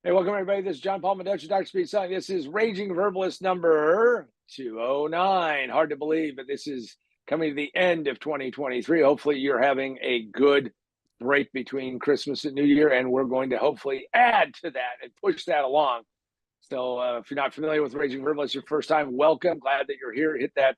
Hey, welcome everybody. This is John Paul Meducci, Dr. Speed Selling. This is Raging Verbalist number 209. Hard to believe, but this is coming to the end of 2023. Hopefully, you're having a good break between Christmas and New Year, and we're going to hopefully add to that and push that along. So, if you're not familiar with Raging Verbalist, your first time, welcome. Glad that you're here. Hit that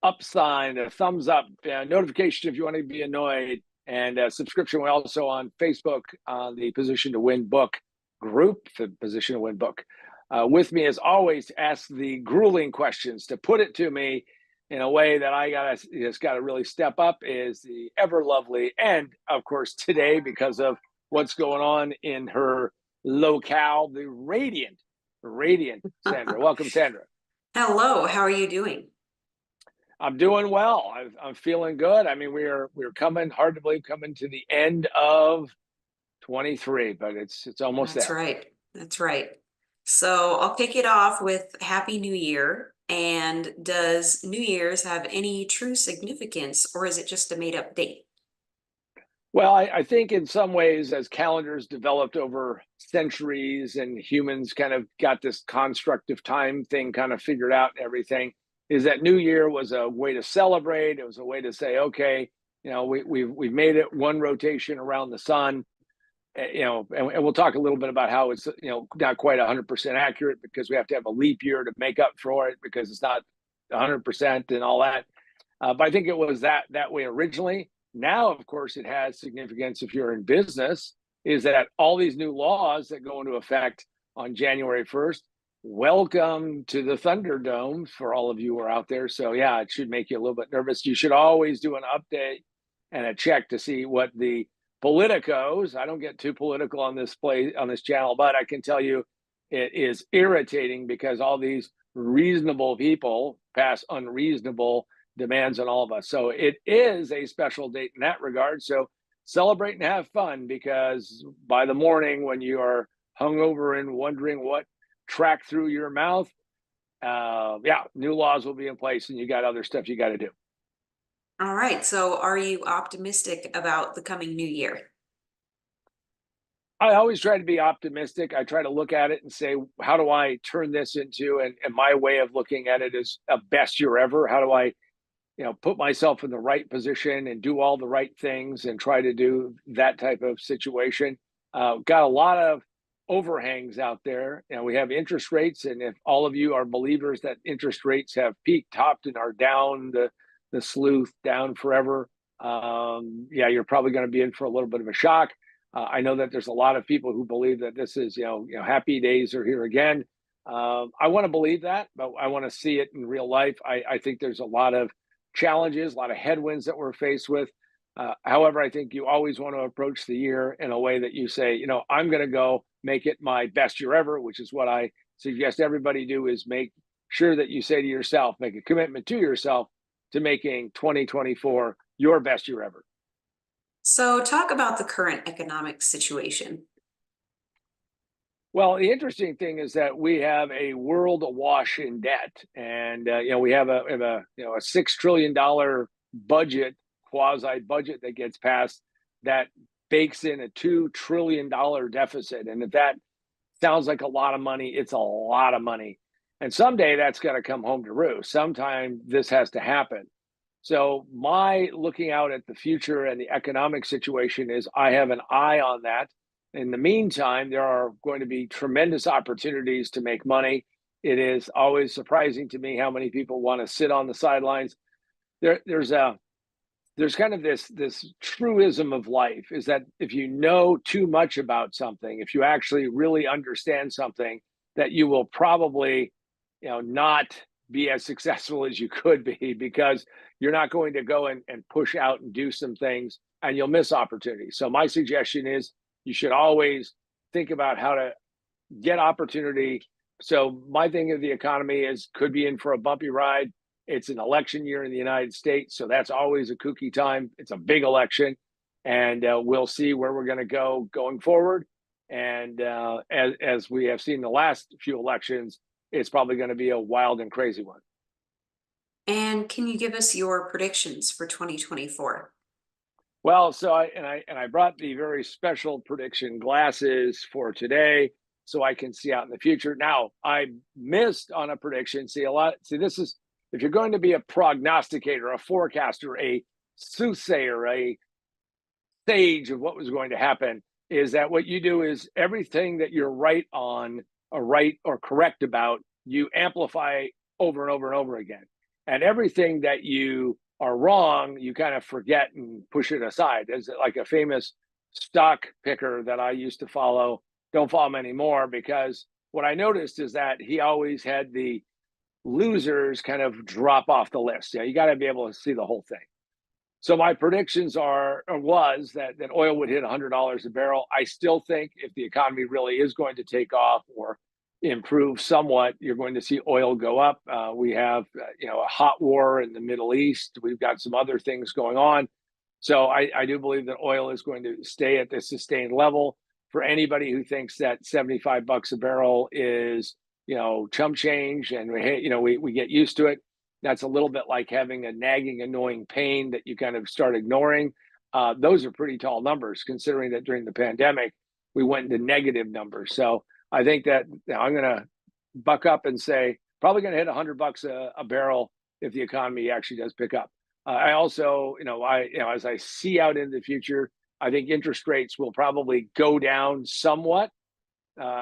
up sign, a thumbs up, notification if you want to be annoyed, and subscription. We're also on Facebook on the Position to Win book group, the Position to Win book. With me, as always, to ask the grueling questions, to put it to me in a way that I gotta really step up, is the ever lovely, and of course today, because of what's going on in her locale, the radiant Sandra. Welcome, Sandra. Hello, how are you doing? I'm doing well. I'm feeling good. I mean, we're coming, hard to believe, coming to the end of 23, but it's almost That's there. right. That's right. So I'll kick it off with Happy New Year. And does New Year's have any true significance, or is it just a made-up date? Well, I think in some ways, as calendars developed over centuries and humans kind of got this construct of time thing kind of figured out and everything, is that New Year was a way to celebrate. It was a way to say, okay, we've made it one rotation around the sun. And we'll talk a little bit about how it's not quite 100% accurate, because we have to have a leap year to make up for it, because it's not 100% and all that. But I think it was that way originally. Now, of course, it has significance if you're in business, is that all these new laws that go into effect on January 1st, welcome to the Thunderdome for all of you who are out there. So yeah, it should make you a little bit nervous. You should always do an update and a check to see what the politicos, I don't get too political on this channel, but I can tell you it is irritating, because all these reasonable people pass unreasonable demands on all of us. So it is a special date in that regard. So celebrate and have fun, because by the morning when you are hungover and wondering what tracked through your mouth, new laws will be in place, and you got other stuff you got to do. All right. So are you optimistic about the coming new year? I always try to be optimistic. I try to look at it and say, how do I turn this into, and my way of looking at it is a best year ever. How do I, put myself in the right position and do all the right things and try to do that type of situation? Got a lot of overhangs out there. We have interest rates, and if all of you are believers that interest rates have peaked, topped, and are down the sleuth down forever, you're probably going to be in for a little bit of a shock. I know that there's a lot of people who believe that this is, happy days are here again. I want to believe that, but I want to see it in real life. I think there's a lot of challenges, a lot of headwinds that we're faced with. However, I think you always want to approach the year in a way that you say, I'm going to go make it my best year ever, which is what I suggest everybody do, is make sure that you say to yourself, make a commitment to yourself to making 2024 your best year ever. So talk about the current economic situation. Well, the interesting thing is that we have a world awash in debt, and we have a $6 trillion budget, quasi budget, that gets passed that bakes in a $2 trillion deficit. And if that sounds like a lot of money, it's a lot of money. And someday that's going to come home to roost. Sometime this has to happen. So my looking out at the future and the economic situation is, I have an eye on that. In the meantime, there are going to be tremendous opportunities to make money. It is always surprising to me how many people want to sit on the sidelines. There's kind of this truism of life, is that if you know too much about something, if you actually really understand something, that you will probably, not be as successful as you could be, because you're not going to go and push out and do some things, and you'll miss opportunities. So my suggestion is, you should always think about how to get opportunity. So my thing of the economy is, could be in for a bumpy ride. It's an election year in the United States, so that's always a kooky time. It's a big election, and we'll see where we're going to go going forward. And as we have seen the last few elections, it's probably going to be a wild and crazy one. And can you give us your predictions for 2024? Well, so I brought the very special prediction glasses for today so I can see out in the future. Now, I missed on a prediction. See, this is if you're going to be a prognosticator, a forecaster, a soothsayer, a sage of what was going to happen, is that what you do is everything that you're right on or right or correct about, you amplify over and over and over again. And everything that you are wrong, you kind of forget and push it aside. There's like a famous stock picker that I used to follow. Don't follow him anymore because what I noticed is that he always had the losers kind of drop off the list. Yeah, you got to be able to see the whole thing. So my predictions are or was that oil would hit $100 a barrel. I still think if the economy really is going to take off or improve somewhat, you're going to see oil go up. We have a hot war in the Middle East. We've got some other things going on. So I do believe that oil is going to stay at the sustained level. For anybody who thinks that $75 a barrel is chump change and we get used to it, that's a little bit like having a nagging, annoying pain that you kind of start ignoring. Those are pretty tall numbers, considering that during the pandemic, we went into negative numbers. So I think that I'm going to buck up and say probably going to hit $100 a barrel if the economy actually does pick up. I also, as I see out in the future, I think interest rates will probably go down somewhat.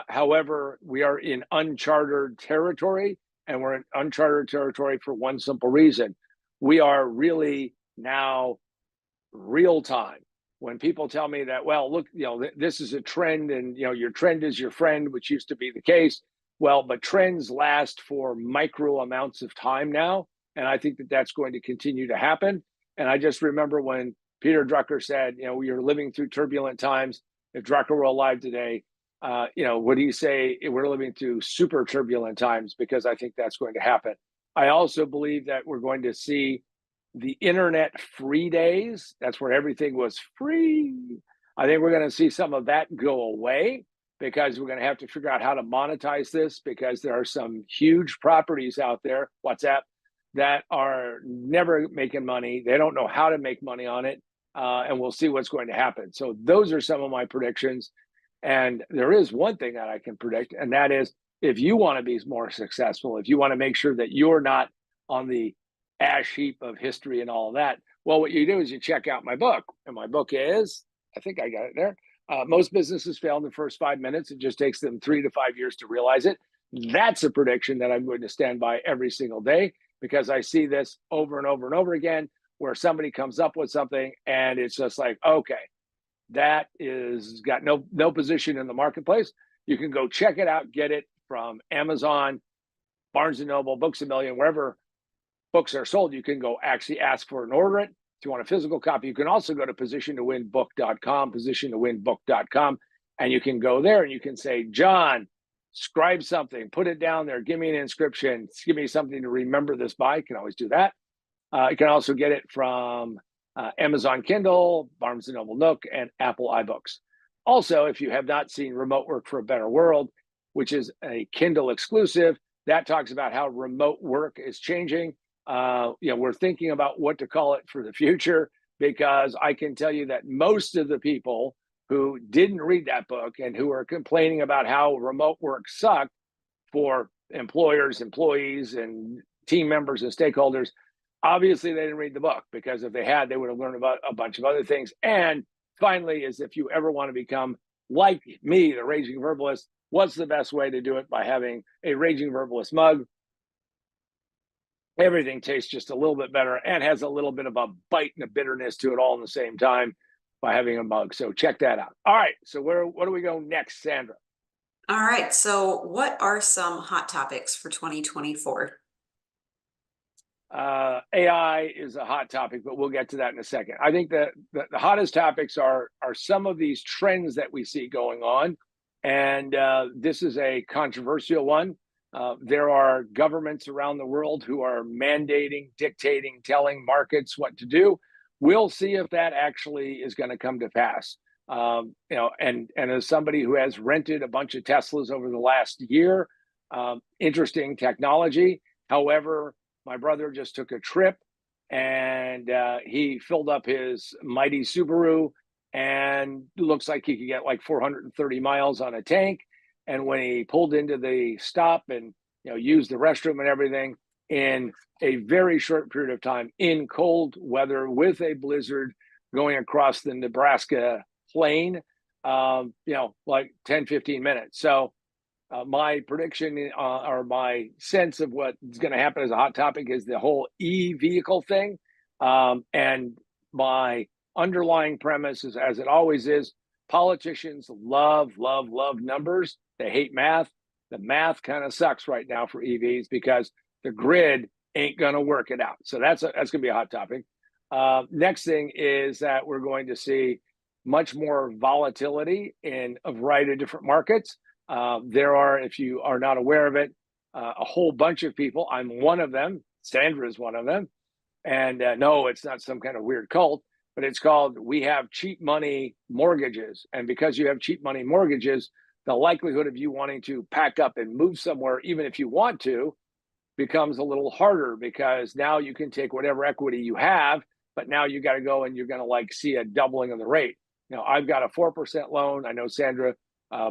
However, we are in uncharted territory, and we're in uncharted territory for one simple reason. We are really now real time. When people tell me that, well, look, this is a trend and, your trend is your friend, which used to be the case. Well, but trends last for micro amounts of time now. And I think that that's going to continue to happen. And I just remember when Peter Drucker said, we are living through turbulent times. If Drucker were alive today, what do you say? We're living through super turbulent times because I think that's going to happen. I also believe that we're going to see the internet free days. That's where everything was free. I think we're going to see some of that go away because we're going to have to figure out how to monetize this because there are some huge properties out there, WhatsApp, that are never making money. They don't know how to make money on it. And we'll see what's going to happen. So those are some of my predictions. And there is one thing that I can predict, and that is if you want to be more successful, if you want to make sure that you're not on the ash heap of history and all of that, well, what you do is you check out my book. And my book is, I think I got it there. Most businesses fail in the first 5 minutes. It just takes them 3 to 5 years to realize it. That's a prediction that I'm going to stand by every single day because I see this over and over and over again where somebody comes up with something and it's just like, okay, that is got no position in the marketplace. You can go check it out, get it from Amazon, Barnes and Noble, Books a Million, wherever books are sold. You can go actually ask for and order it. If you want a physical copy, you can also go to positiontowinbook.com, and you can go there and you can say, John, scribe something, put it down there, give me an inscription, give me something to remember this by. You can always do that. You can also get it from Amazon Kindle, Barnes & Noble Nook, and Apple iBooks. Also, if you have not seen Remote Work for a Better World, which is a Kindle exclusive, that talks about how remote work is changing. We're thinking about what to call it for the future because I can tell you that most of the people who didn't read that book and who are complaining about how remote work sucked for employers, employees, and team members and stakeholders, obviously they didn't read the book because if they had, they would have learned about a bunch of other things. And finally, is if you ever want to become like me, the Raging Verbalist, what's the best way to do it? By having a Raging Verbalist mug. Everything tastes just a little bit better and has a little bit of a bite and a bitterness to it all in the same time by having a mug. So check that out. All right. So what do we go next, Sandra? All right. So what are some hot topics for 2024? AI is a hot topic, but we'll get to that in a second. I think that the hottest topics are some of these trends that we see going on. And this is a controversial one. There are governments around the world who are mandating, dictating, telling markets what to do. We'll see if that actually is going to come to pass. And as somebody who has rented a bunch of Teslas over the last year, interesting technology. However, my brother just took a trip and he filled up his mighty Subaru, and looks like he could get like 430 miles on a tank. And when he pulled into the stop and used the restroom and everything in a very short period of time in cold weather with a blizzard going across the Nebraska plain, like 10-15 minutes. So my prediction or my sense of what's going to happen as a hot topic is the whole e-vehicle thing. And my underlying premise is, as it always is, politicians love, love, love numbers. They hate math. The math kind of sucks right now for EVs because the grid ain't going to work it out. So that's going to be a hot topic. Next thing is that we're going to see much more volatility in a variety of different markets. There are, if you are not aware of it, a whole bunch of people. I'm one of them. Sandra is one of them. And no, it's not some kind of weird cult, but it's called We Have Cheap Money Mortgages. And because you have cheap money mortgages, the likelihood of you wanting to pack up and move somewhere, even if you want to, becomes a little harder because now you can take whatever equity you have, but now you got to go and you're going to see a doubling of the rate. I've got a 4% loan. I know Sandra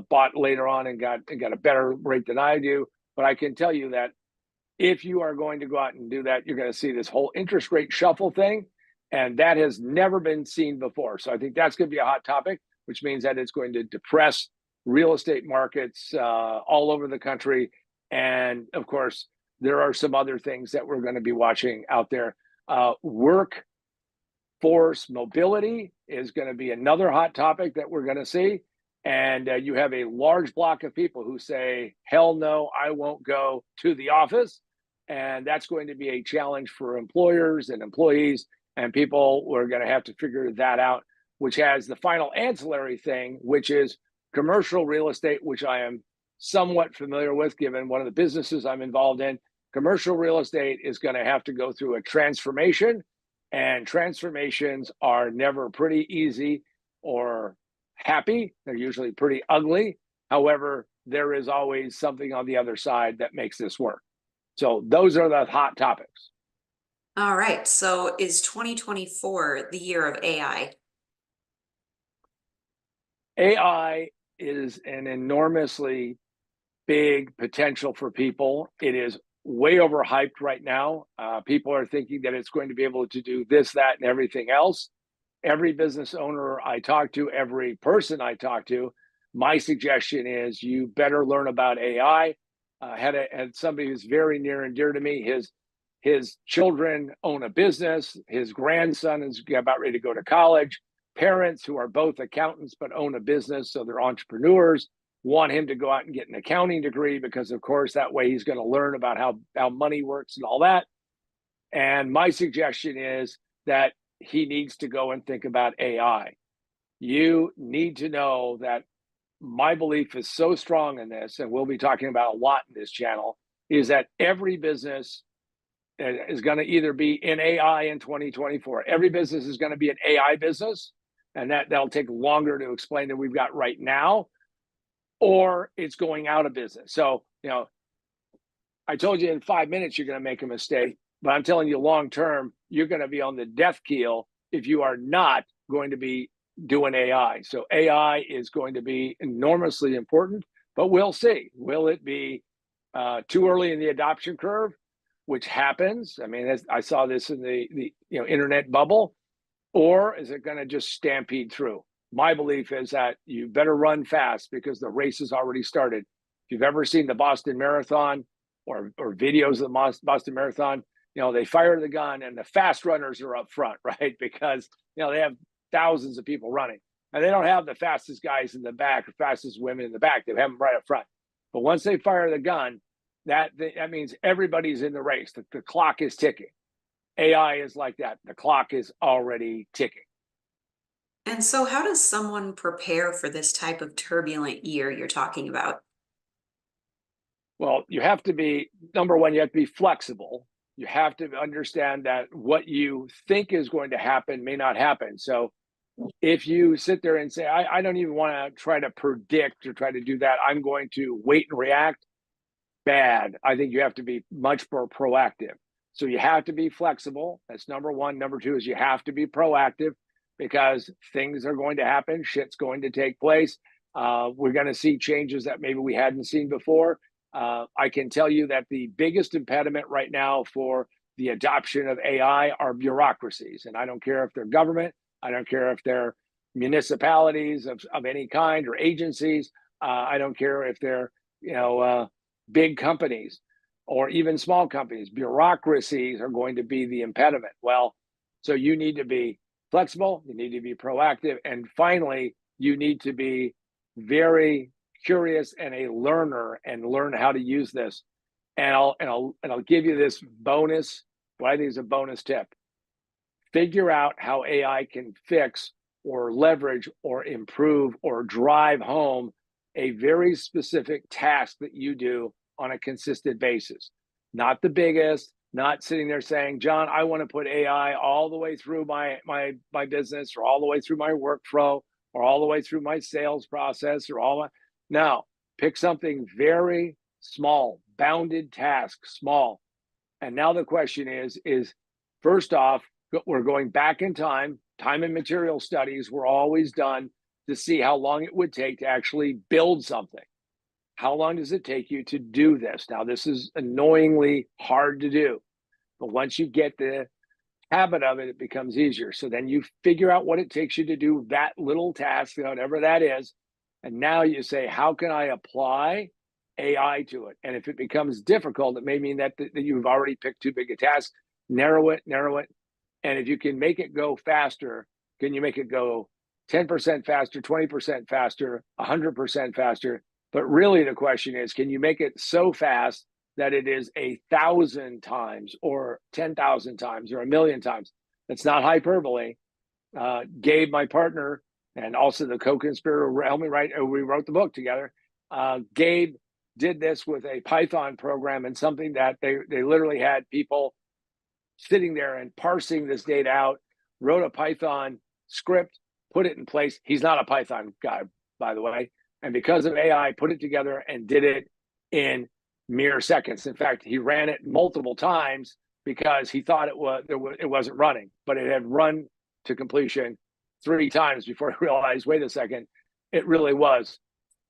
bought later on and got a better rate than I do. But I can tell you that if you are going to go out and do that, you're going to see this whole interest rate shuffle thing. And that has never been seen before. So I think that's going to be a hot topic, which means that it's going to depress real estate markets all over the country. And of course, there are some other things that we're going to be watching out there. Workforce mobility is going to be another hot topic that we're going to see. And you have a large block of people who say, hell no, I won't go to the office. And that's going to be a challenge for employers and employees. And people are going to have to figure that out, which has the final ancillary thing, which is commercial real estate, which I am somewhat familiar with, given one of the businesses I'm involved in. Commercial real estate is going to have to go through a transformation. And transformations are never pretty easy or happy. They're usually pretty ugly. However, there is always something on the other side that makes this work. So those are the hot topics. All right. So is 2024 the year of AI? AI is an enormously big potential for people. It is way overhyped right now. People are thinking that it's going to be able to do this, that, and everything else. Every business owner I talk to, every person I talk to, my suggestion is you better learn about AI. Had somebody who's very near and dear to me. His children own a business. His grandson is about ready to go to college. Parents who are both accountants but own a business, so they're entrepreneurs, want him to go out and get an accounting degree because, of course, that way he's going to learn about how money works and all that. And my suggestion is that he needs to go and think about AI. You need to know that my belief is so strong in this, and we'll be talking about a lot in this channel, is that every business is going to either be in AI in 2024. Every business is going to be an AI business, and that'll take longer to explain than we've got right now, or it's going out of business. So, I told you in 5 minutes you're going to make a mistake, but I'm telling you long term, you're going to be on the death keel if you are not going to be doing AI. So AI is going to be enormously important, but we'll see. Will it be too early in the adoption curve, which happens? I mean, I saw this in the internet bubble, or is it going to just stampede through? My belief is that you better run fast because the race has already started. If you've ever seen the Boston Marathon or videos of the Boston Marathon, they fire the gun and the fast runners are up front, right? Because, they have thousands of people running and they don't have the fastest guys in the back or fastest women in the back. They have them right up front. But once they fire the gun, that means everybody's in the race. The clock is ticking. AI is like that. The clock is already ticking. And so how does someone prepare for this type of turbulent year you're talking about? Well, you have to be, number one, you have to be flexible. You have to understand that what you think is going to happen may not happen. So if you sit there and say, I don't even want to try to predict or try to do that, I'm going to wait and react, bad. I think you have to be much more proactive. So you have to be flexible. That's number one. Number two is you have to be proactive because things are going to happen. Shit's going to take place. We're going to see changes that maybe we hadn't seen before. I can tell you that the biggest impediment right now for the adoption of AI are bureaucracies. And I don't care if they're government, I don't care if they're municipalities of any kind or agencies. I don't care if they're, big companies or even small companies. Bureaucracies are going to be the impediment. Well, so you need to be flexible, you need to be proactive, and finally, you need to be very curious and a learner and learn how to use this. And I'll give you this bonus, what I think is a bonus tip. Figure out how AI can fix or leverage or improve or drive home a very specific task that you do on a consistent basis. Not the biggest, not sitting there saying, John, I want to put AI all the way through my business or all the way through my workflow or all the way through my sales process or all. No, pick something very small, bounded task, small. And now the question is first off, we're going back in time. Time and material studies were always done to see how long it would take to actually build something. How long does it take you to do this? Now, this is annoyingly hard to do, but once you get the habit of it, it becomes easier. So then you figure out what it takes you to do that little task, whatever that is. And now you say, how can I apply AI to it? And if it becomes difficult, it may mean that you've already picked too big a task. Narrow it. And if you can make it go faster, can you make it go 10% faster, 20% faster, 100% faster? But really the question is, can you make it so fast that it is 1,000 times or 10,000 times or 1,000,000 times? That's not hyperbole. Gabe, my partner, and also the co-conspirator, helped me write, we wrote the book together. Gabe did this with a Python program and something that they literally had people sitting there and parsing this data out, wrote a Python script, put it in place. He's not a Python guy, by the way. And because of AI, put it together and did it in mere seconds. In fact, he ran it multiple times because he thought it wasn't running, but it had run to completion 3 times before he realized, wait a second, it really was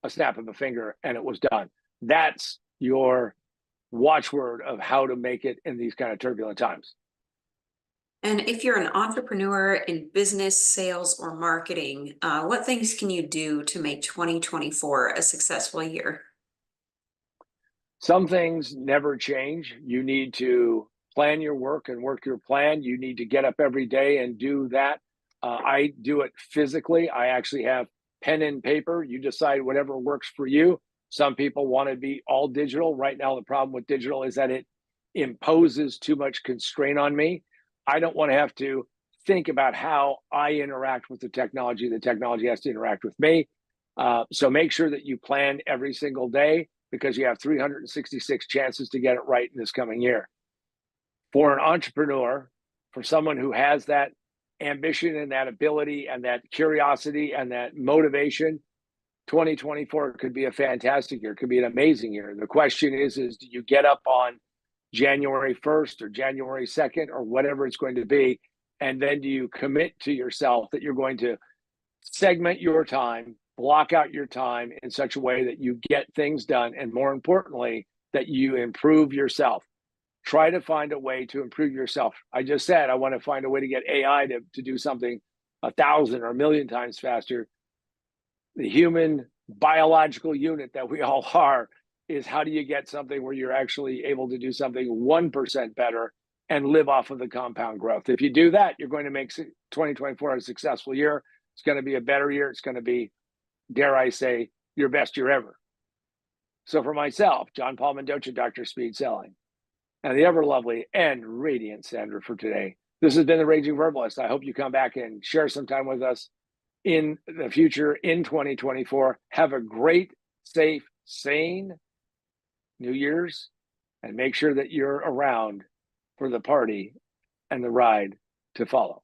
a snap of a finger and it was done. That's your watchword of how to make it in these kind of turbulent times. And if you're an entrepreneur in business, sales, or marketing, what things can you do to make 2024 a successful year? Some things never change. You need to plan your work and work your plan. You need to get up every day and do that. I do it physically. I actually have pen and paper. You decide whatever works for you. Some people want to be all digital. Right now, the problem with digital is that it imposes too much constraint on me. I don't want to have to think about how I interact with the technology. The technology has to interact with me. So make sure that you plan every single day because you have 366 chances to get it right in this coming year. For an entrepreneur, for someone who has that ambition and that ability and that curiosity and that motivation, 2024 could be a fantastic year, could be an amazing year. The question is do you get up on January 1st or January 2nd or whatever it's going to be, and then do you commit to yourself that you're going to segment your time, block out your time in such a way that you get things done, and more importantly, that you improve yourself. Try to find a way to improve yourself. I just said I want to find a way to get AI to do something 1,000 or 1,000,000 times faster. The human biological unit that we all are is how do you get something where you're actually able to do something 1% better and live off of the compound growth. If you do that, you're going to make 2024 a successful year. It's going to be a better year. It's going to be, dare I say, your best year ever. So for myself, John Paul Mendoza, Dr. Speed Selling, and the ever lovely and radiant Sandra for today, this has been the Raging Verbalist. I hope you come back and share some time with us in the future in 2024. Have a great, safe, sane New Year's, and make sure that you're around for the party and the ride to follow.